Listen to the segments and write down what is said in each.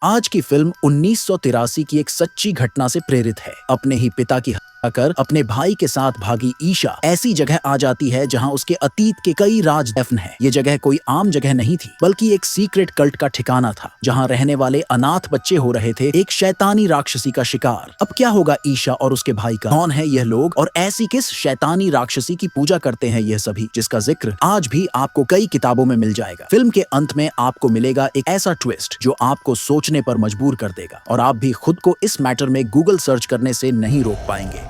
आज की फिल्म 1983 की एक सच्ची घटना से प्रेरित है। अपने ही पिता की हत्या कर अपने भाई के साथ भागी ईशा ऐसी जगह आ जाती है जहां उसके अतीत के कई राज दफन हैं। ये जगह कोई आम जगह नहीं थी, बल्कि एक सीक्रेट कल्ट का ठिकाना था, जहां रहने वाले अनाथ बच्चे हो रहे थे एक शैतानी राक्षसी का शिकार। अब क्या होगा ईशा और उसके भाई का? कौन है यह लोग और ऐसी किस शैतानी राक्षसी की पूजा करते हैं यह सभी, जिसका जिक्र आज भी आपको कई किताबों में मिल जाएगा। फिल्म के अंत में आपको मिलेगा एक ऐसा ट्विस्ट जो आपको सोचने पर मजबूर कर देगा और आप भी खुद को इस मैटर में गूगल सर्च करने से नहीं रोक पाएंगे।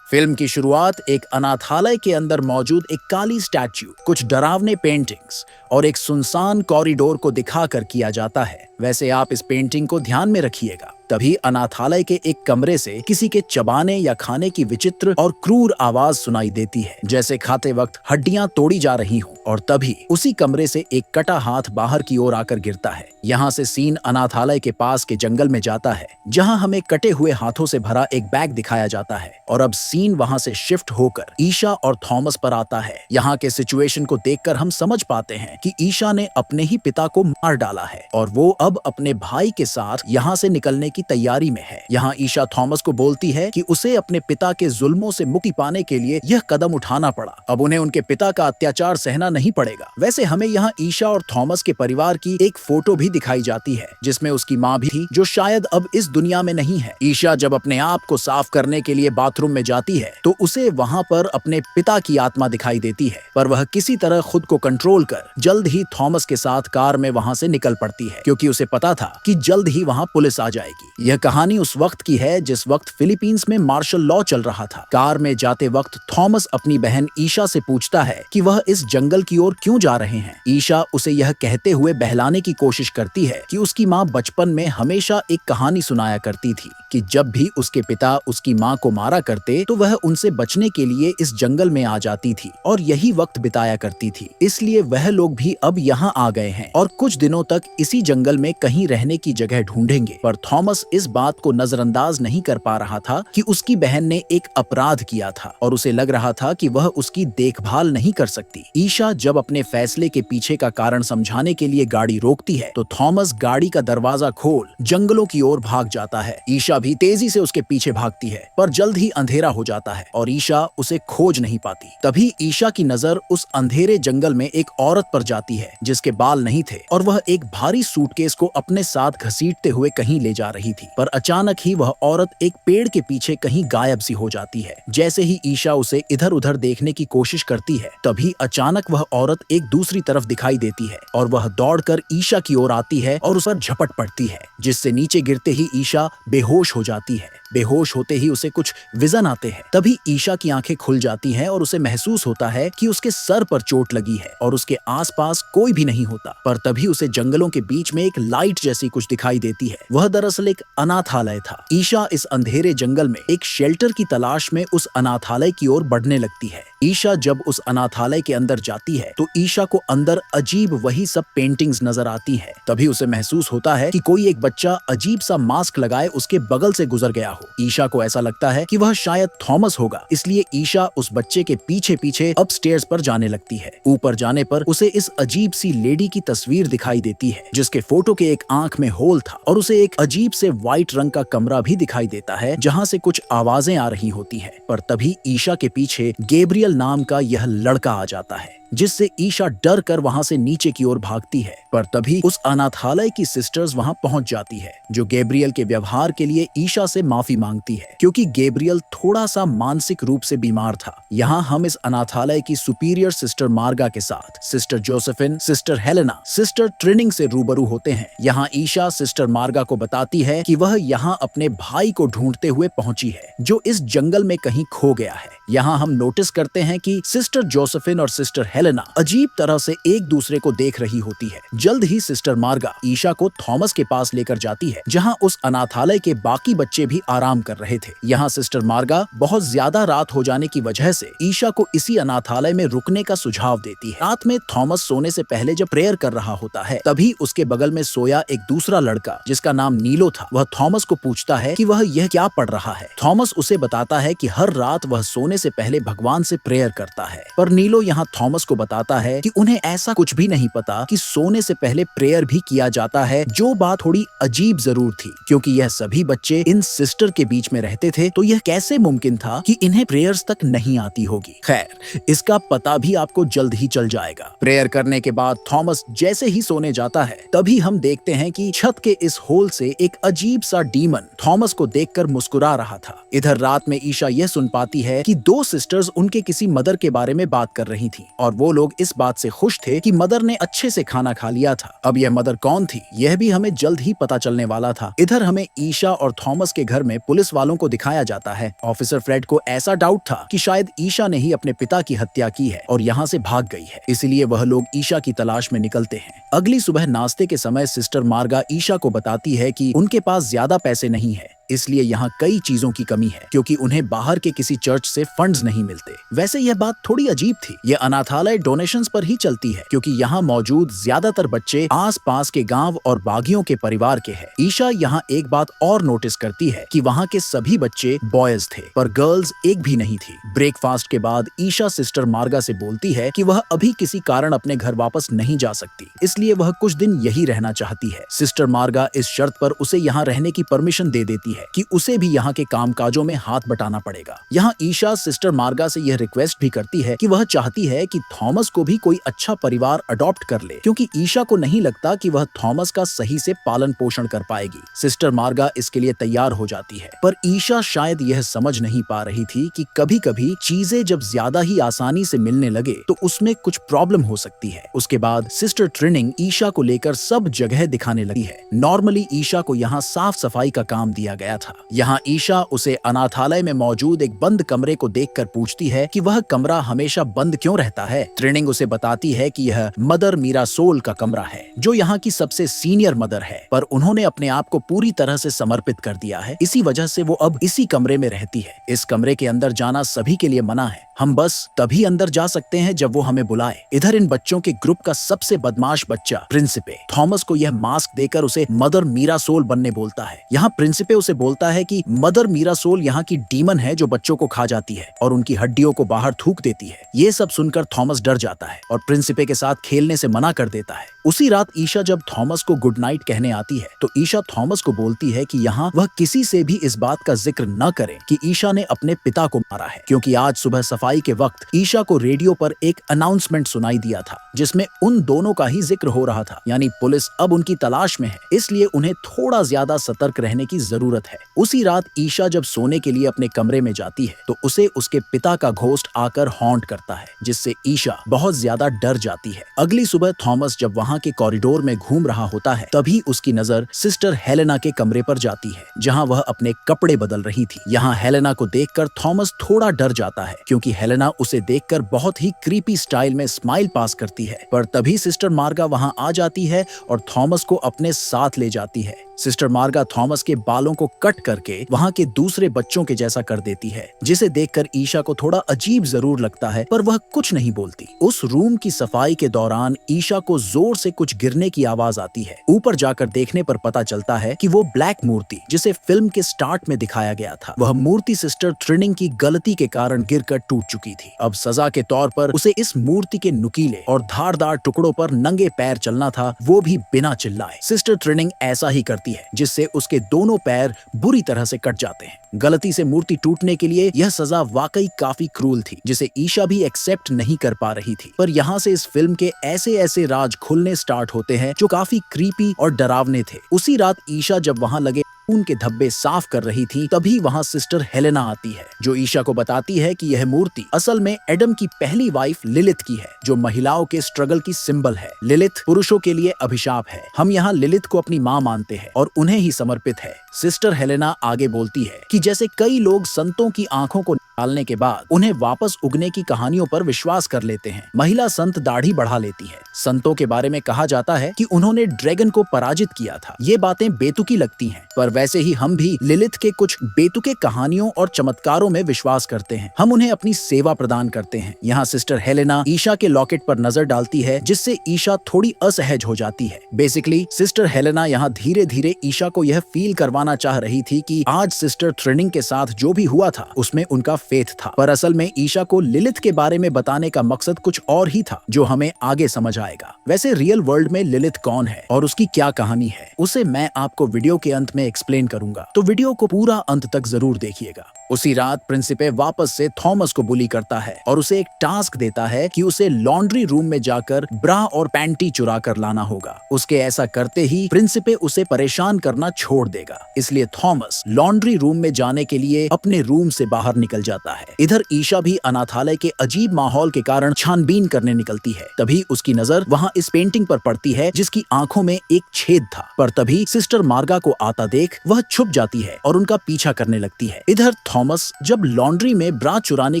फिल्म की शुरुआत एक अनाथालय के अंदर मौजूद एक काली स्टैच्यू, कुछ डरावने पेंटिंग्स और एक सुनसान कॉरिडोर को दिखाकर किया जाता है। वैसे आप इस पेंटिंग को ध्यान में रखिएगा। तभी अनाथालय के एक कमरे से किसी के चबाने या खाने की विचित्र और क्रूर आवाज सुनाई देती है, जैसे खाते वक्त हड्डियां तोड़ी जा रही हों। और तभी उसी कमरे से एक कटा हाथ बाहर की ओर आकर गिरता है। यहाँ से सीन अनाथालय के पास के जंगल में जाता है, जहाँ हमें कटे हुए हाथों से भरा एक बैग दिखाया जाता है। और अब सीन वहाँ से शिफ्ट होकर ईशा और थॉमस पर आता है। यहाँ के सिचुएशन को देखकर हम समझ पाते हैं कि ईशा ने अपने ही पिता को मार डाला है और वो अब अपने भाई के साथ यहाँ से निकलने की तैयारी में है। यहाँ ईशा थॉमस को बोलती है कि उसे अपने पिता के जुल्मों से मुक्ति पाने के लिए यह कदम उठाना पड़ा। अब उन्हें उनके पिता का अत्याचार सहना नहीं पड़ेगा। वैसे हमें यहाँ ईशा और थॉमस के परिवार की एक फोटो भी दिखाई जाती है, जिसमें उसकी माँ भी थी, जो शायद अब इस दुनिया में नहीं है। ईशा जब अपने आप को साफ करने के लिए बाथरूम में जाती है तो उसे वहाँ पर अपने पिता की आत्मा दिखाई देती है, पर वह किसी तरह खुद को कंट्रोल कर जल्द ही थॉमस के साथ कार में वहाँ से निकल पड़ती है, क्योंकि उसे पता था कि जल्द ही वहाँ पुलिस आ जाएगी। यह कहानी उस वक्त की है जिस वक्त फिलीपींस में मार्शल लॉ चल रहा था। कार में जाते वक्त थॉमस अपनी बहन ईशा से पूछता है कि वह इस जंगल की ओर क्यों जा रहे हैं। ईशा उसे यह कहते हुए बहलाने की कोशिश करती है कि उसकी माँ बचपन में हमेशा एक कहानी सुनाया करती थी कि जब भी उसके पिता उसकी माँ को मारा करते तो वह उनसे बचने के लिए इस जंगल में आ जाती थी और यही वक्त बिताया करती थी। इसलिए वह लोग भी अब यहाँ आ गए हैं और कुछ दिनों तक इसी जंगल में कहीं रहने की जगह ढूंढेंगे। पर थॉमस इस बात को नजरअंदाज नहीं कर पा रहा था कि उसकी बहन ने एक अपराध किया था और उसे लग रहा था कि वह उसकी देखभाल नहीं कर सकती। ईशा जब अपने फैसले के पीछे का कारण समझाने के लिए गाड़ी रोकती है तो थॉमस गाड़ी का दरवाजा खोल जंगलों की ओर भाग जाता है। ईशा भी तेजी से उसके पीछे भागती है, पर जल्द ही अंधेरा हो जाता है और ईशा उसे खोज नहीं पाती। तभी ईशा की नजर उस अंधेरे जंगल में एक औरत पर जाती है जिसके बाल नहीं थे और वह एक भारी सूटकेस को अपने साथ घसीटते हुए कहीं ले जा रही थी। पर अचानक ही वह औरत एक पेड़ के पीछे कहीं गायब सी हो जाती है। जैसे ही ईशा उसे इधर उधर देखने की कोशिश करती है, तभी अचानक वह औरत एक दूसरी तरफ दिखाई देती है और वह दौड़कर ईशा की ओर आती है और उस पर झपट पड़ती है, जिससे नीचे गिरते ही ईशा बेहोश हो जाती है। बेहोश होते ही उसे कुछ विजन आते हैं। तभी ईशा की आंखें खुल जाती हैं और उसे महसूस होता है कि उसके सर पर चोट लगी है और उसके आसपास कोई भी नहीं होता। पर तभी उसे जंगलों के बीच में एक लाइट जैसी कुछ दिखाई देती है। वह दरअसल एक अनाथालय था। ईशा इस अंधेरे जंगल में एक शेल्टर की तलाश में उस अनाथालय की ओर बढ़ने लगती है। ईशा जब उस अनाथालय के अंदर जाती है तो ईशा को अंदर अजीब वही सब पेंटिंग्स नजर आती हैं। तभी उसे महसूस होता है कि कोई एक बच्चा अजीब सा मास्क लगाए उसके बगल से गुजर गया हो। ईशा को ऐसा लगता है कि वह शायद थॉमस होगा, इसलिए ईशा उस बच्चे के पीछे पीछे अपस्टेयर्स पर जाने लगती है। ऊपर जाने पर उसे इस अजीब सी लेडी की तस्वीर दिखाई देती है, जिसके फोटो के एक आंख में होल था और उसे एक अजीब से व्हाइट रंग का कमरा भी दिखाई देता है, जहाँ से कुछ आवाजें आ रही होती है। पर तभी ईशा के पीछे गैब्रियल नाम का यह लड़का आ जाता है, जिससे ईशा डर कर वहाँ से नीचे की ओर भागती है। पर तभी उस अनाथालय की सिस्टर्स वहाँ पहुँच जाती है, जो गैब्रियल के व्यवहार के लिए ईशा से माफी मांगती है, क्योंकि गैब्रियल थोड़ा सा मानसिक रूप से बीमार था। यहाँ हम इस अनाथालय की सुपीरियर सिस्टर मार्गा के साथ sister Josephine, sister Helena, sister ट्रिनिंग से रूबरू होते हैं। यहाँ ईशा सिस्टर मार्गा को बताती है कि वह यहाँ अपने भाई को ढूंढते हुए पहुंची है, जो इस जंगल में कहीं खो गया है। यहाँ हम नोटिस करते हैं कि सिस्टर जोसेफिन और सिस्टर हेलेना अजीब तरह से एक दूसरे को देख रही होती है। जल्द ही सिस्टर मार्गा ईशा को थॉमस के पास लेकर जाती है, जहाँ उस अनाथालय के बाकी बच्चे भी आराम कर रहे थे। यहाँ सिस्टर मार्गा बहुत ज्यादा रात हो जाने की वजह से ईशा को इसी अनाथालय में रुकने का सुझाव देती है। रात में थॉमस सोने से पहले जब प्रेयर कर रहा होता है, तभी उसके बगल में सोया एक दूसरा लड़का जिसका नाम नीलो था, वह थॉमस को पूछता है कि वह यह क्या पढ़ रहा है। थॉमस उसे बताता है कि हर रात वह सोने से पहले भगवान से प्रेयर करता है। पर नीलो यहाँ थॉमस को बताता है कि उन्हें ऐसा कुछ भी नहीं पता कि सोने से पहले प्रेयर भी किया जाता है, जो बात थोड़ी अजीब जरूर थी क्योंकि यह सभी बच्चे इन सिस्टर के बीच में रहते थे, तो यह कैसे मुमकिन था कि इन्हें प्रेयर्स तक नहीं आती होगी। खैर, इसका पता भी आपको जल्द ही चल जाएगा। प्रेयर करने के बाद थॉमस जैसे ही सोने जाता है, तभी हम देखते हैं कि छत के इस होल से एक अजीब सा डीमन थॉमस को देखकर मुस्कुरा रहा था। इधर रात में ईशा यह सुन पाती है कि दो सिस्टर्स उनके किसी मदर के बारे में बात कर रही थी और वो लोग इस बात से खुश थे कि मदर ने अच्छे से खाना खा लिया था। अब यह मदर कौन थी, यह भी हमें जल्द ही पता चलने वाला था। इधर हमें ईशा और थॉमस के घर में पुलिस वालों को दिखाया जाता है। ऑफिसर फ्रेड को ऐसा डाउट था कि शायद ईशा ने ही अपने पिता की हत्या की है और यहाँ से भाग गई है, इसलिए वह लोग ईशा की तलाश में निकलते हैं। अगली सुबह नाश्ते के समय सिस्टर मार्गा ईशा को बताती है कि उनके पास ज्यादा पैसे नहीं है, इसलिए यहाँ कई चीजों की कमी है क्योंकि उन्हें बाहर के किसी चर्च से फंड्स नहीं मिलते। वैसे यह बात थोड़ी अजीब थी। यह अनाथालय डोनेशंस पर ही चलती है क्योंकि यहाँ मौजूद ज्यादातर बच्चे आसपास के गांव और बागियों के परिवार के हैं। ईशा यहाँ एक बात और नोटिस करती है कि वहाँ के सभी बच्चे बॉयज थे पर गर्ल्स एक भी नहीं थी। ब्रेकफास्ट के बाद ईशा सिस्टर मार्गा से बोलती है कि वह अभी किसी कारण अपने घर वापस नहीं जा सकती, इसलिए वह कुछ दिन यही रहना चाहती है। सिस्टर मार्गा इस शर्त पर उसे यहाँ रहने की परमिशन दे देती है कि उसे भी यहाँ के कामकाजों में हाथ बटाना पड़ेगा। यहाँ ईशा सिस्टर मार्गा से यह रिक्वेस्ट भी करती है कि वह चाहती है कि थॉमस को भी कोई अच्छा परिवार अडॉप्ट कर ले क्योंकि ईशा को नहीं लगता कि वह थॉमस का सही से पालन पोषण कर पाएगी। सिस्टर मार्गा इसके लिए तैयार हो जाती है पर ईशा शायद यह समझ नहीं पा रही थी कि कभी कभी चीजें जब ज्यादा ही आसानी से मिलने लगे तो उसमें कुछ प्रॉब्लम हो सकती है। उसके बाद सिस्टर ट्रिनिंग ईशा को लेकर सब जगह दिखाने लगी है। नॉर्मली ईशा को यहाँ साफ सफाई का काम दिया गया था। यहाँ ईशा उसे अनाथालय में मौजूद एक बंद कमरे को देखकर पूछती है कि वह कमरा हमेशा बंद क्यों रहता है। ट्रेनिंग उसे बताती है कि यह मदर मीरासोल का कमरा है जो यहाँ की सबसे सीनियर मदर है, पर उन्होंने अपने आप को पूरी तरह से समर्पित कर दिया है, इसी वजह से वो अब इसी कमरे में रहती है। इस कमरे के अंदर जाना सभी के लिए मना है, हम बस तभी अंदर जा सकते हैं जब वो हमें बुलाए। इधर इन बच्चों के ग्रुप का सबसे बदमाश बच्चा प्रिंसिपे थॉमस को यह मास्क देकर उसे मदर मीरासोल बनने बोलता है। यहाँ प्रिंसिपे उसे बोलता है कि मदर मीरासोल यहाँ की डीमन है जो बच्चों को खा जाती है और उनकी हड्डियों को बाहर थूक देती है। ये सब सुनकर थॉमस डर जाता है और प्रिंसिपे के साथ खेलने से मना कर देता है। उसी रात ईशा जब थॉमस को गुड नाइट कहने आती है तो ईशा थॉमस को बोलती है कि यहाँ वह किसी से भी इस बात का जिक्र न करे कि ईशा ने अपने पिता को मारा है, क्योंकि आज सुबह सफाई के वक्त ईशा को रेडियो पर एक अनाउंसमेंट सुनाई दिया था जिसमें उन दोनों का ही जिक्र हो रहा था, यानी पुलिस अब उनकी तलाश में है, इसलिए उन्हें थोड़ा ज्यादा सतर्क रहने की जरूरत है। उसी रात ईशा जब सोने के लिए अपने कमरे में जाती है तो उसे उसके पिता का घोस्ट आकर हॉन्ट करता है, जिससे ईशा बहुत ज्यादा डर जाती है। अगली सुबह थॉमस जब वहाँ के कॉरिडोर में घूम रहा होता है तभी उसकी नजर सिस्टर हेलेना के कमरे पर जाती है जहाँ वह अपने कपड़े बदल रही थी। यहाँ हेलेना को देखकर थॉमस थोड़ा डर जाता है क्योंकि हेलेना उसे देखकर बहुत ही क्रीपी स्टाइल में स्माइल पास करती है, पर तभी सिस्टर मार्गा वहाँ आ जाती है और थॉमस को अपने साथ ले जाती है। सिस्टर मार्गा थॉमस के बालों को कट करके वहाँ के दूसरे बच्चों के जैसा कर देती है, जिसे देखकर ईशा को थोड़ा अजीब जरूर लगता है पर वह कुछ नहीं बोलती। उस रूम की सफाई के दौरान ईशा को जोर से कुछ गिरने की आवाज आती है। ऊपर जाकर देखने पर पता चलता है कि वो ब्लैक मूर्ति जिसे फिल्म के स्टार्ट में दिखाया गया था, वह मूर्ति सिस्टर ट्रिनिंग की गलती के कारण गिरकर टूट चुकी थी। अब सजा के तौर पर उसे इस मूर्ति के नुकीले और धारदार टुकड़ों पर नंगे पैर चलना था, वो भी बिना चिल्लाए। सिस्टर ट्रिनिंग ऐसा ही करती है जिससे उसके दोनों पैर बुरी तरह से कट जाते हैं। गलती से मूर्ति टूटने के लिए यह सजा वाकई काफी क्रूल थी, जिसे ईशा भी एक्सेप्ट नहीं कर पा रही थी। पर यहाँ से इस फिल्म के ऐसे ऐसे राज खुलने स्टार्ट होते हैं जो काफी क्रीपी और डरावने थे। उसी रात ईशा जब वहाँ लगे खून के धब्बे साफ कर रही थी तभी वहाँ सिस्टर हेलेना आती है जो ईशा को बताती है कि यह मूर्ति असल में एडम की पहली वाइफ लिलिथ की है, जो महिलाओं के स्ट्रगल की सिंबल है। लिलिथ पुरुषों के लिए अभिशाप है। हम यहाँ लिलिथ को अपनी माँ मानते हैं और उन्हें ही समर्पित है। सिस्टर हेलेना आगे बोलती है कि जैसे कई लोग संतों की आंखों को निकालने के बाद उन्हें वापस उगने की कहानियों पर विश्वास कर लेते हैं, महिला संत दाढ़ी बढ़ा लेती है। संतों के बारे में कहा जाता है कि उन्होंने ड्रैगन को पराजित किया था। ये बातें बेतुकी लगती हैं, पर वैसे ही हम भी लिलिथ के कुछ बेतुके कहानियों और चमत्कारों में विश्वास करते हैं। हम उन्हें अपनी सेवा प्रदान करते हैं। यहाँ सिस्टर हेलेना ईशा के लॉकेट पर नजर डालती है जिससे ईशा थोड़ी असहज हो जाती है। बेसिकली सिस्टर हेलेना यहाँ धीरे धीरे ईशा को यह फील करवाना चाह रही थी कि आज सिस्टर ट्रिनिंग के साथ जो भी हुआ था उसमें उनका फेथ था। पर असल में ईशा को लिलिथ के बारे में बताने का मकसद कुछ और ही था, जो हमें आगे समझ आएगा। वैसे रियल वर्ल्ड में लिलिथ कौन है और उसकी क्या कहानी है, उसे मैं आपको वीडियो के अंत में एक्सप्लेन करूंगा, तो वीडियो को पूरा अंत तक जरूर देखिएगा। उसी रात प्रिंसिपे वापस से थॉमस को बुली करता है और उसे एक टास्क देता है कि उसे लॉन्ड्री रूम में जाकर ब्रा और पैंटी चुरा कर लाना होगा। उसके ऐसा करते ही प्रिंसिपे उसे परेशान करना छोड़ देगा, इसलिए थॉमस लॉन्ड्री रूम में जाने के लिए अपने रूम से बाहर निकल जाता है। इधर ईशा भी अनाथालय के अजीब माहौल के कारण छानबीन करने निकलती है। तभी उसकी नजर वहां इस पेंटिंग पर पड़ती है जिसकी आंखों में एक छेद था। पर तभी सिस्टर मार्गा को आता देख वह छुप जाती है और उनका पीछा करने लगती है। इधर थॉमस जब लॉन्ड्री में ब्रा चुराने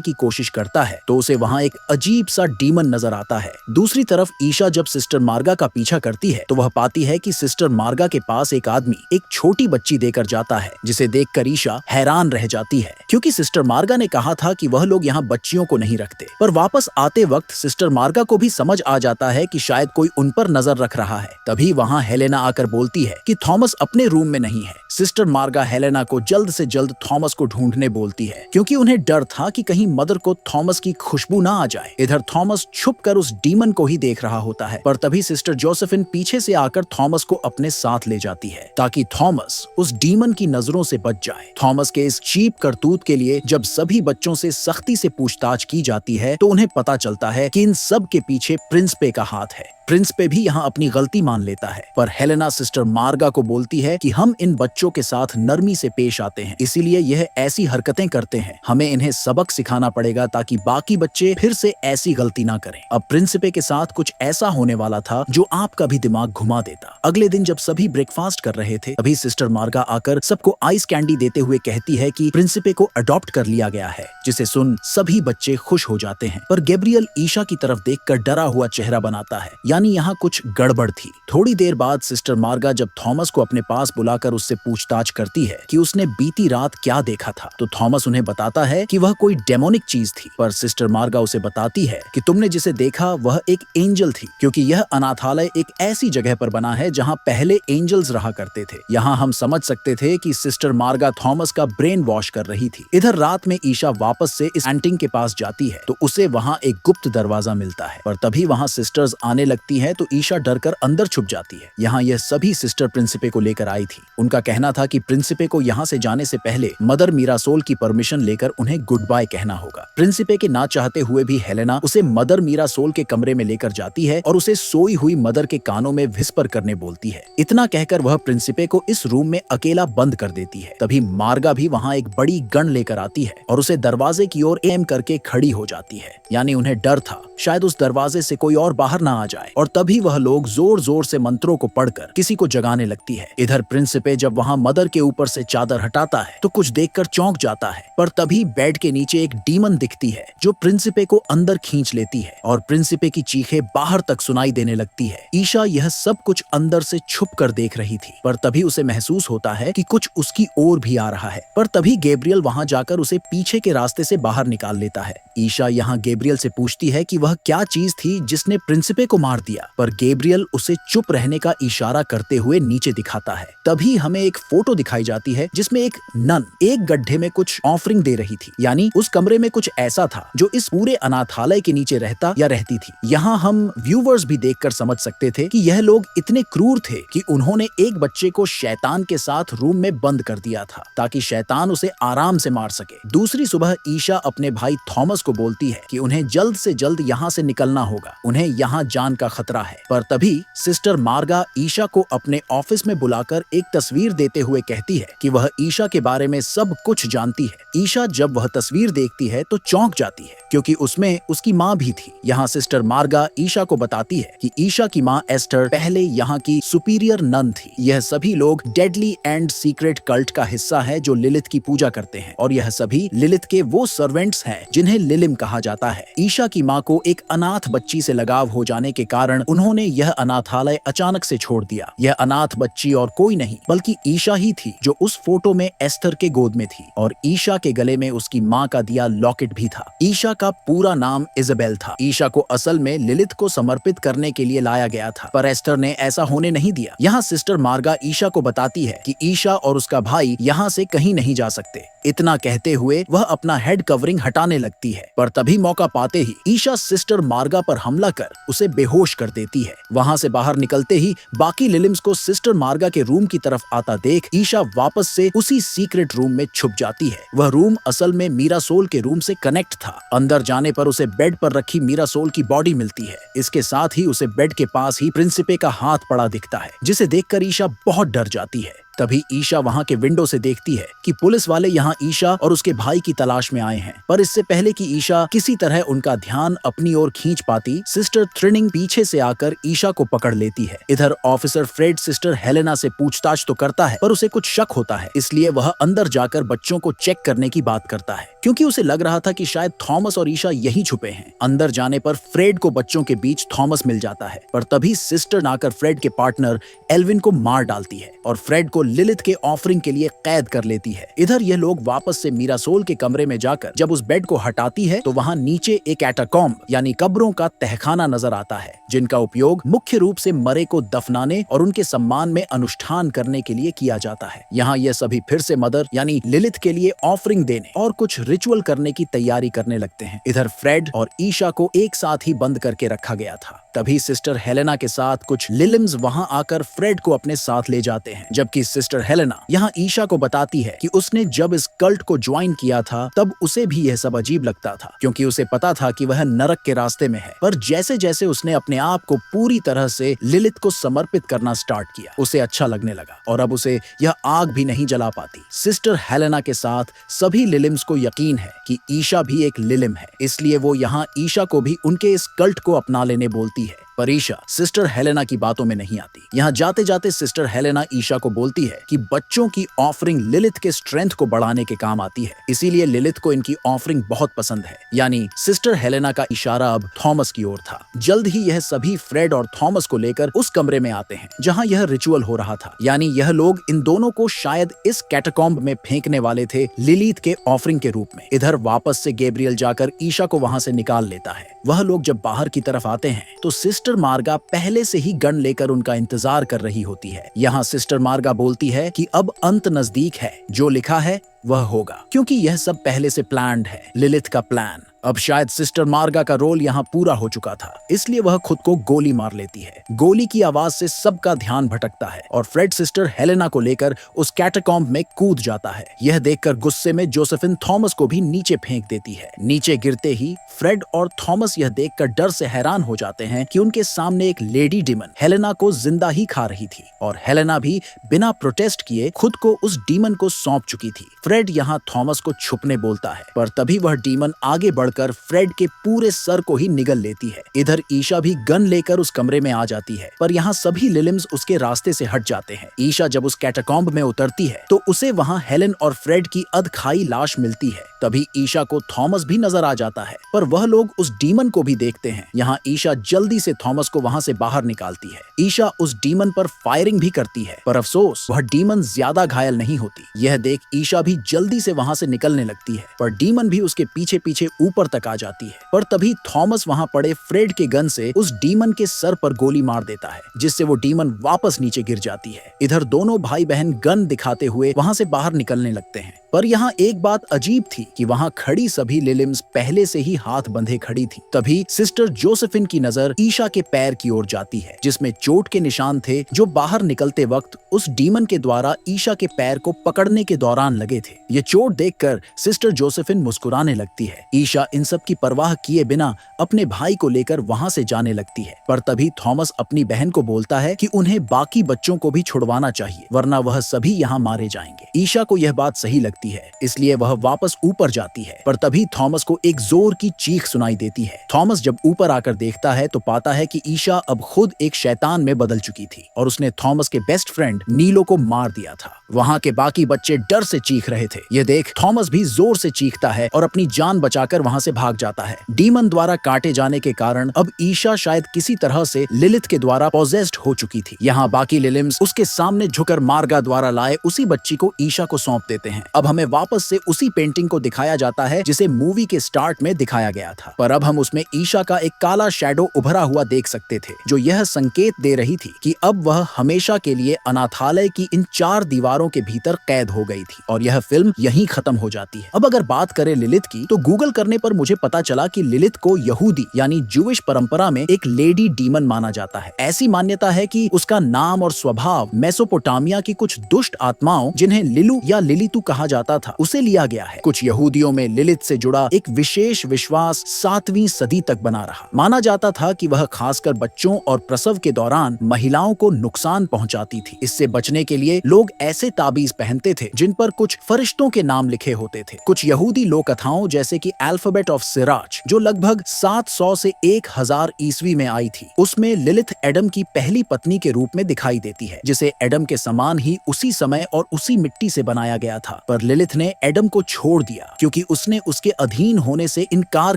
की कोशिश करता है तो उसे वहां एक अजीब सा डीमन नजर आता है। दूसरी तरफ ईशा जब सिस्टर मार्गा का पीछा करती है तो वह पाती है कि सिस्टर मार्गा के पास एक आदमी एक छोटी बच्ची देकर जाता है, जिसे देखकर ईशा हैरान रह जाती है, क्योंकि सिस्टर मार्गा ने कहा था कि वह लोग यहाँ बच्चियों को नहीं रखते। पर वापस आते वक्त सिस्टर मार्गा को भी समझ आ जाता है कि शायद कोई उन पर नजर रख रहा है। तभी वहाँ हेलेना आकर बोलती है कि थॉमस अपने रूम में नहीं है। सिस्टर मार्गा हेलेना को जल्द से जल्द थॉमस को ढूंढने बोलती है, क्योंकि उन्हें डर था कि कहीं मदर को थॉमस की खुशबू ना आ जाए। इधर थॉमस छुपकर उस डीमन को ही देख रहा होता है, पर तभी सिस्टर जोसेफिन पीछे से आकर थॉमस को अपने साथ ले जाती है ताकि थॉमस उस डीमन की नजरों से बच जाए। थॉमस के इस चीप करतूत के लिए जब सभी बच्चों से सख्ती से पूछताछ की जाती है तो उन्हें पता चलता है कि इन सब के पीछे प्रिंसिपे का हाथ है। प्रिंसिपे भी यहाँ अपनी गलती मान लेता है, पर हेलेना सिस्टर मार्गा को बोलती है कि हम इन बच्चों के साथ नरमी से पेश आते हैं, इसीलिए यह ऐसी हरकतें करते हैं। हमें इन्हें सबक सिखाना पड़ेगा ताकि बाकी बच्चे फिर से ऐसी गलती ना करें। अब प्रिंसिपे के साथ कुछ ऐसा होने वाला था जो आपका भी दिमाग घुमा देता। अगले दिन जब सभी ब्रेकफास्ट कर रहे थे तभी सिस्टर मार्गा आकर सबको आइस कैंडी देते हुए कहती है कि प्रिंसिपे को अडॉप्ट कर लिया गया है, जिसे सुन सभी बच्चे खुश हो जाते हैं। पर गैब्रियल ईशा की तरफ देखकर डरा हुआ चेहरा बनाता है, यानी यहाँ कुछ गड़बड़ थी। थोड़ी देर बाद सिस्टर मार्गा जब थॉमस को अपने पास बुलाकर उससे पूछताछ करती है कि उसने बीती रात क्या देखा था, तो थॉमस उन्हें बताता है कि वह कोई डेमोनिक चीज थी। पर सिस्टर मार्गा उसे बताती है कि तुमने जिसे देखा वह एक एंजल थी, क्योंकि यह अनाथालय एक ऐसी जगह पर बना है जहाँ पहले एंजल्स रहा करते थे। यहाँ हम समझ सकते थे कि सिस्टर मार्गा थॉमस का ब्रेन वॉश कर रही थी। इधर रात में ईशा वापस से इस एंटिंग के पास जाती है तो उसे वहाँ एक गुप्त दरवाजा मिलता है, पर तभी वहाँ सिस्टर्स आने लगती है तो ईशा डरकर अंदर छुप जाती है। यहाँ यह सभी सिस्टर प्रिंसिपे को लेकर आई थी। उनका कहना था कि प्रिंसिपे को यहाँ से जाने से पहले मदर मीरासोल की परमिशन लेकर उन्हें गुड बाय कहना होगा। प्रिंसिपे के ना चाहते हुए भी हेलेना उसे मदर मीरासोल के कमरे में लेकर जाती है और उसे सोई हुई मदर के कानों में विस्पर करने बोलती है। इतना कहकर वह प्रिंसिपे को इस रूम में अकेला बंद कर देती है। तभी मार्गा भी वहाँ एक बड़ी गन लेकर आती है और उसे दरवाजे की ओर एम करके खड़ी हो जाती है, यानी उन्हें डर था शायद उस दरवाजे से कोई और बाहर ना आ जाए। और तभी वह लोग जोर जोर से मंत्रों को पढ़कर किसी को जगाने लगती है। इधर प्रिंसिपे जब वहाँ मदर के ऊपर से चादर हटाता है तो कुछ देखकर चौंक जाता है, पर तभी बेड के नीचे एक डीमन दिखती है जो प्रिंसिपे को अंदर खींच लेती है और प्रिंसिपे की चीखें बाहर तक सुनाई देने लगती है। ईशा यह सब कुछ अंदर से छुप कर देख रही थी, पर तभी उसे महसूस होता है कि कुछ उसकी ओर भी आ रहा है। पर तभी गैब्रियल वहाँ जाकर उसे पीछे के रास्ते से बाहर निकाल लेता है। ईशा यहाँ गैब्रियल से पूछती है कि वह क्या चीज थी जिसने प्रिंसिपे को मार दिया, पर गैब्रियल उसे चुप रहने का इशारा करते हुए नीचे दिखाता है। तभी हमें एक फोटो दिखाई जाती है जिसमें एक नन एक गड्ढे में कुछ ऑफरिंग दे रही थी, यानी उस कमरे में कुछ ऐसा था जो इस पूरे अनाथालय के नीचे रहता या रहती थी। यहाँ हम व्यूवर्स भी देखकर समझ सकते थे कि यह लोग इतने क्रूर थे कि उन्होंने एक बच्चे को शैतान के साथ रूम में बंद कर दिया था ताकि शैतान उसे आराम से मार सके। दूसरी सुबह ईशा अपने भाई थॉमस को बोलती है कि उन्हें जल्द से जल्द यहाँ से निकलना होगा, उन्हें यहाँ जान का खतरा है। पर तभी सिस्टर मार्गा ईशा को अपने ऑफिस में बुलाकर एक तस्वीर देते हुए कहती है कि वह ईशा के बारे में सब कुछ जानती है। ईशा जब वह तस्वीर देखती है तो चौंक जाती है, क्योंकि उसमें उसकी माँ भी थी। यहाँ सिस्टर मार्गा ईशा को बताती है कि ईशा की माँ एस्टर पहले यहाँ की सुपीरियर नन थी। यह सभी लोग डेडली एंड सीक्रेट कल्ट का हिस्सा है जो लिलिथ की पूजा करते हैं, और यह सभी लिलिथ के वो सर्वेंट्स हैं जिन्हें लिलिम कहा जाता है। ईशा की माँ को एक अनाथ बच्ची से लगाव हो जाने के कारण उन्होंने यह अनाथालय अचानक से छोड़ दिया। यह अनाथ बच्ची और कोई नहीं बल्कि ईशा ही थी जो उस फोटो में एस्टर के गोद में थी, और ईशा के गले में उसकी माँ का दिया लॉकेट भी था। ईशा का पूरा नाम इजाबेल था। ईशा को असल में लिलिथ को समर्पित करने के लिए लाया गया था, पर एस्टर ने ऐसा होने नहीं दिया। यहाँ सिस्टर मार्गा ईशा को बताती है कि ईशा और उसका भाई यहाँ से कहीं नहीं जा सकते। इतना कहते हुए वह अपना हेड कवरिंग हटाने लगती है, पर तभी मौका पाते ही ईशा सिस्टर मार्गा पर हमला कर उसे बेहोश कर देती है। वहां से बाहर निकलते ही बाकी लिलिम्स को सिस्टर मार्गा के रूम की तरफ आता देख ईशा वापस से उसी सीक्रेट रूम में छुप जाती है। वह रूम असल में मीरासोल के रूम से कनेक्ट था। अंदर जाने पर उसे बेड पर रखी मीरासोल की बॉडी मिलती है। इसके साथ ही उसे बेड के पास ही प्रिंसिपे का हाथ पड़ा दिखता है, जिसे देखकर ईशा बहुत डर जाती है। तभी ईशा वहां के विंडो से देखती है कि पुलिस वाले यहाँ ईशा और उसके भाई की तलाश में आए हैं, पर इससे पहले कि ईशा किसी तरह उनका ध्यान अपनी ओर खींच पाती, सिस्टर थ्रिनिंग पीछे से आकर ईशा को पकड़ लेती है। इधर ऑफिसर फ्रेड सिस्टर हेलेना से पूछताछ तो करता है, पर उसे कुछ शक होता है, इसलिए वह अंदर जाकर बच्चों को चेक करने की बात करता है, क्योंकि उसे लग रहा था कि शायद थॉमस और ईशा यहीं छुपे हैं। अंदर जाने पर फ्रेड को बच्चों के बीच थॉमस मिल जाता है, पर तभी सिस्टर आकर फ्रेड के पार्टनर एल्विन को मार डालती है और फ्रेड को लिलिथ के ऑफरिंग के लिए कैद कर लेती है। इधर यह लोग वापस से मीरासोल के कमरे में जाकर जब उस बेड को हटाती है तो वहां नीचे एक कैटाकॉम्ब यानी कब्रों का तहखाना नजर आता है, जिनका उपयोग मुख्य रूप से मरे को दफनाने और उनके सम्मान में अनुष्ठान करने के लिए किया जाता है। यहाँ यह सभी फिर से मदर यानी लिलिथ के लिए ऑफरिंग देने और कुछ रिचुअल करने की तैयारी करने लगते हैं। इधर फ्रेड और ईशा को एक साथ ही बंद करके रखा गया था। तभी सिस्टर हेलेना के साथ कुछ लिलिम्स वहां आकर फ्रेड को अपने साथ ले जाते हैं, जबकि सिस्टर हेलेना यहाँ ईशा को बताती है कि उसने जब इस कल्ट को ज्वाइन किया था तब उसे भी यह सब अजीब लगता था, क्योंकि उसे पता था कि वह नरक के रास्ते में है। पर जैसे जैसे उसने अपने आप को पूरी तरह से लिलिथ को समर्पित करना स्टार्ट किया, उसे अच्छा लगने लगा और अब उसे यह आग भी नहीं जला पाती। सिस्टर हेलेना के साथ सभी लिलिम्स को यकीन है कि ईशा भी एक लिलिम है, इसलिए वो यहाँ ईशा को भी उनके इस कल्ट को अपना लेने बोलती है। पर ईशा सिस्टर हेलेना की बातों में नहीं आती। यहाँ जाते जाते सिस्टर हेलेना ईशा को बोलती है कि बच्चों की ऑफरिंग लिलिथ के स्ट्रेंथ को बढ़ाने के काम आती है, इसीलिए लिलिथ को इनकी ऑफरिंग बहुत पसंद है। यानी सिस्टर हेलेना का इशारा अब थॉमस की ओर था। जल्द ही यह सभी फ्रेड और थॉमस को लेकर उस कमरे में आते हैं जहाँ यह रिचुअल हो रहा था। यानी यह लोग इन दोनों को शायद इस कैटाकॉम्ब में फेंकने वाले थे लिलिथ के ऑफरिंग के रूप में। इधर वापस से गैब्रियल जाकर ईशा को वहां से निकाल लेता है। वह लोग जब बाहर की तरफ आते हैं तो सिस्टर मार्गा पहले से ही गन लेकर उनका इंतजार कर रही होती है। यहाँ सिस्टर मार्गा बोलती है कि अब अंत नजदीक है, जो लिखा है वह होगा, क्योंकि यह सब पहले से प्लान्ड है, लिलिथ का प्लान। अब शायद सिस्टर मार्गा का रोल यहाँ पूरा हो चुका था, इसलिए वह खुद को गोली मार लेती है। गोली की आवाज से सबका ध्यान भटकता है और फ्रेड सिस्टर हेलेना को लेकर उस कैटाकॉम्ब में कूद जाता है। यह देखकर गुस्से में जोसेफिन थॉमस को भी नीचे फेंक देती है। नीचे गिरते ही फ्रेड और थॉमस यह देखकर डर से हैरान हो जाते हैं कि उनके सामने एक लेडी डीमन हेलेना को जिंदा ही खा रही थी और हेलेना भी बिना प्रोटेस्ट किए खुद को उस डीमन को सौंप चुकी थी। फ्रेड यहाँ थॉमस को छुपने बोलता है, पर तभी वह डीमन आगे बढ़कर फ्रेड के पूरे सर को ही निगल लेती है। इधर ईशा भी गन लेकर उस कमरे में आ जाती है, पर यहाँ सभी लिलिम्स उसके रास्ते से हट जाते हैं। ईशा जब उस कैटाकॉम्ब में उतरती है तो उसे वहाँ हेलेन और फ्रेड की अधखाई लाश मिलती है। तभी ईशा को थॉमस भी नजर आ जाता है, पर वह लोग उस डीमन को भी देखते हैं। यहाँ ईशा जल्दी से थॉमस को वहाँ से बाहर निकालती है। ईशा उस डीमन पर फायरिंग भी करती है, पर अफसोस वह डीमन ज्यादा घायल नहीं होती। यह देख ईशा भी जल्दी से वहाँ से निकलने लगती है, पर डीमन भी उसके पीछे पीछे ऊपर तक आ जाती है। पर तभी थॉमस वहाँ पड़े फ्रेड के गन से उस डीमन के सर पर गोली मार देता है, जिससे वो डीमन वापस नीचे गिर जाती है। इधर दोनों भाई बहन गन दिखाते हुए वहाँ से बाहर निकलने लगते हैं। पर यहाँ एक बात अजीब थी कि वहाँ खड़ी सभी लिलिम्स पहले से ही हाथ बंधे खड़ी थी। तभी सिस्टर जोसेफिन की नजर ईशा के पैर की ओर जाती है, जिसमें चोट के निशान थे जो बाहर निकलते वक्त उस डीमन के द्वारा ईशा के पैर को पकड़ने के दौरान लगे थे। ये चोट देखकर सिस्टर जोसेफिन मुस्कुराने लगती है। ईशा इन सब की परवाह किए बिना अपने भाई को लेकर वहाँ से जाने लगती है, पर तभी थॉमस अपनी बहन को बोलता है कि उन्हें बाकी बच्चों को भी छुड़वाना चाहिए, वरना वह सभी यहाँ मारे जाएंगे। ईशा को यह बात सही लगती है, इसलिए वह वापस ऊपर जाती है, पर तभी थॉमस को एक जोर की चीख सुनाई देती है। थॉमस जब ऊपर आकर देखता है तो पाता है कि ईशा अब खुद एक शैतान में बदल चुकी थी और उसने थॉमस के बेस्ट फ्रेंड नीलो को मार दिया था। वहाँ के बाकी बच्चे डर से चीख रहे थे। ये देख थॉमस भी जोर से चीखता है और अपनी जान बचाकर वहाँ से भाग जाता है। डीमन द्वारा काटे जाने के कारण अब ईशा शायद किसी तरह से लिलिथ के द्वारा पॉजेस्ड हो चुकी थी। यहाँ बाकी लिलिम्स उसके सामने झुकर मार्गा द्वारा लाए उसी बच्ची को ईशा को सौंप देते हैं। अब हमें वापस से उसी पेंटिंग को दिखाया जाता है जिसे मूवी के स्टार्ट में दिखाया गया था, पर अब हम उसमें ईशा का एक काला शैडो उभरा हुआ देख सकते थे, जो यह संकेत दे रही थी कि अब वह हमेशा के लिए अनाथालय की इन 4 दीवारों के भीतर कैद हो गई थी और यह फिल्म यहीं खत्म हो जाती है। अब अगर बात करें लिलिथ की, तो गूगल करने पर मुझे पता चला कि लिलिथ को यहूदी यानी जूविश परंपरा में एक लेडी डीमन माना जाता है। ऐसी मान्यता है कि उसका नाम और स्वभाव मेसोपोटामिया की कुछ दुष्ट आत्माओं, जिन्हें लिलू या लिलितू कहा जाता था, उसे लिया गया है। कुछ यहूदियों में लिलिथ से जुड़ा एक विशेष विश्वास 7वीं सदी तक बना रहा। माना जाता था कि वह खासकर बच्चों और प्रसव के दौरान महिलाओं को नुकसान पहुंचाती थी। इससे बचने के लिए लोग ऐसे ताबीज पहनते थे जिन पर कुछ फरिश्तों के नाम लिखे होते थे। कुछ यहूदी लोक कथाओं जैसे कि अल्फाबेट ऑफ सिराज, जो लगभग 700 से 1000 ईस्वी में आई थी, उसमें लिलिथ एडम की पहली पत्नी के रूप में दिखाई देती है, जिसे एडम के समान ही उसी समय और उसी मिट्टी से बनाया गया था। पर लिलिथ ने एडम को छोड़ दिया क्योंकि उसने उसके अधीन होने से इनकार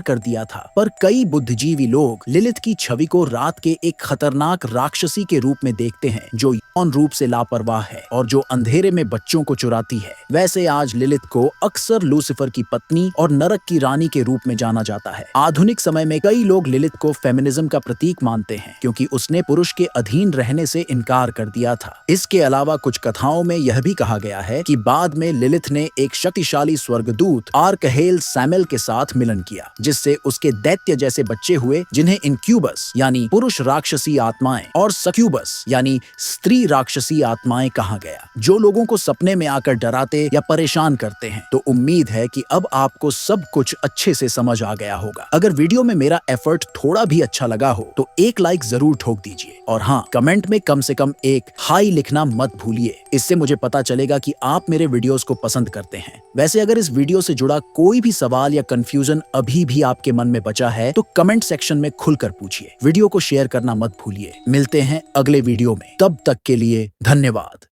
कर दिया था। पर कई बुद्धिजीवी लोग लिलिथ की छवि को रात के एक खतरनाक राक्षसी के रूप में देखते हैं, जो यौन रूप से लापरवाह है और जो अंधेरे में बच्चों को चुराती है। वैसे आज लिलिथ को अक्सर लूसीफर की पत्नी और नरक की रानी के रूप में जाना जाता है। आधुनिक समय में कई लोग लिलिथ को फेमिनिज्म का प्रतीक मानते हैं क्योंकि उसने पुरुष के अधीन रहने से इनकार कर दिया था। इसके अलावा कुछ कथाओं में यह भी कहा गया है कि बाद में लिलिथ ने एक शक्तिशाली स्वर्गदूत आर्कहेल सैमुएल के साथ मिलन किया, जिससे उसके दैत्य जैसे बच्चे हुए, जिन्हें इनक्यूबस यानी पुरुष राक्षसी आत्माएं और सक्यूबस यानी स्त्री राक्षसी आत्माएं कहा गया, जो लोगों को सपने में आकर डराते या परेशान करते हैं। तो उम्मीद है कि अब आपको सब कुछ अच्छे से समझ आ गया होगा। अगर वीडियो में मेरा एफर्ट थोड़ा भी अच्छा लगा हो तो एक लाइक जरूर ठोक दीजिए और हाँ, कमेंट में कम से कम एक हाई लिखना मत भूलिए। इससे मुझे पता चलेगा कि आप मेरे वीडियोस को पसंद करते हैं। वैसे अगर इस वीडियो से जुड़ा कोई भी सवाल या कंफ्यूजन अभी भी आपके मन में बचा है तो कमेंट सेक्शन में खुलकर पूछिए। वीडियो को शेयर करना मत भूलिए। मिलते हैं अगले वीडियो में, तब तक के लिए धन्यवाद।